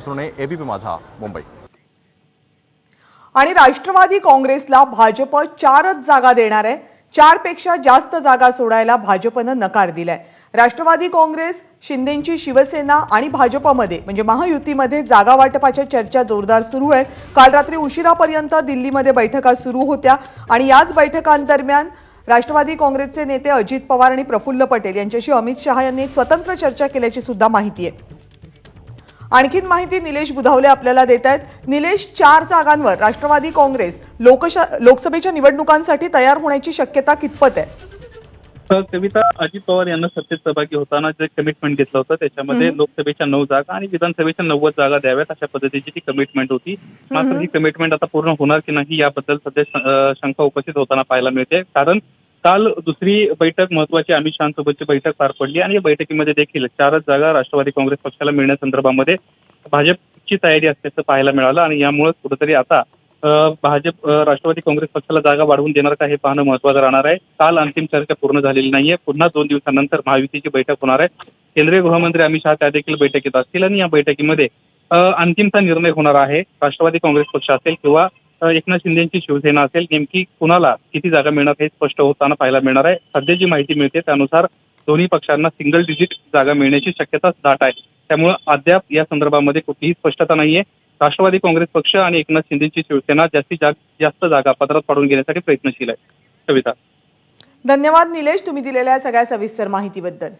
सोने, एबीपी माझा, मुंबई. आणि राष्ट्रवादी काँग्रेसला भाजप 4च जागा देणार आहे. 4 पेक्षा जास्त जागा सोडायला भाजपनं नकार दिलाय. राष्ट्रवादी काँग्रेस, शिंदेंची शिवसेना आणि भाजपमध्ये म्हणजे महायुतीमध्ये जागा वाटपाच्या चर्चा जोरदार सुरू आहेत. काल रात्री उशिरापर्यंत दिल्लीमध्ये बैठका सुरू होत्या आणि याच बैठकांदरम्यान राष्ट्रवादी काँग्रेसचे नेते अजित पवार आणि प्रफुल्ल पटेल यांच्याशी अमित शहा यांनी एक स्वतंत्र चर्चा केल्याची सुद्धा माहिती आहे. आणखीन माहिती निलेश बुधावले आपल्याला देत आहेत. निलेश, 4 जागांवर राष्ट्रवादी काँग्रेस लोकसभेच्या निवडणुकांसाठी तयार होण्याची शक्यता कितपत आहे? तर कविता, अजित पवार यांना सत्तेत सहभागी होताना जे कमिटमेंट घेतलं होतं त्याच्यामध्ये लोकसभेच्या 9 जागा आणि विधानसभेच्या 90 जागा द्याव्यात अशा पद्धतीची ती कमिटमेंट होती. मात्र ही कमिटमेंट आता पूर्ण होणार की नाही याबद्दल सध्या शंका उपस्थित होताना पाहायला मिळते. कारण काल दुसरी बैठक महत्वाची अमित शहांसोबतची बैठक पार पडली आणि या बैठकीमध्ये देखील 4च जागा राष्ट्रवादी काँग्रेस पक्षाला मिळण्यासंदर्भामध्ये भाजपची तयारी असल्याचं पाहायला मिळालं आणि यामुळे कुठेतरी आता भाजप राष्ट्रवादी काँग्रेस पक्षाला जागा वाढवून देणार का हे पाहणं महत्त्वाचं राहणार आहे. काल अंतिम चर्चा पूर्ण झालेली नाहीये. पुन्हा 2 दिवसानंतर महायुतीची बैठक होणार आहे. केंद्रीय गृहमंत्री अमित शहा त्या देखील बैठकीत असतील आणि या बैठकीमध्ये अंतिमचा निर्णय होणार आहे. राष्ट्रवादी काँग्रेस पक्ष असेल किंवा एकनाथ शिंदेची शिवसेना असेल, नेमकी कुणाला किती जागा मिळणार हे स्पष्ट होताना पाहायला मिळणार आहे. सध्या जी माहिती मिळते त्यानुसार दोन्ही पक्षांना सिंगल डिजिट जागा मिळण्याची शक्यता दाट आहे. त्यामुळे अद्याप या संदर्भामध्ये कुठलीही स्पष्टता नाहीये. राष्ट्रवादी काँग्रेस पक्ष आणि एकनाथ शिंदेची शिवसेना जास्तीत जास्त जागा पदरात पाडून घेण्यासाठी प्रयत्नशील आहे. कविता, धन्यवाद निलेश, तुम्ही दिलेल्या सगळ्या सविस्तर माहितीबद्दल.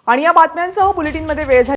आणि या बातम्यांसह बुलेटिनमध्ये वेळ झाली.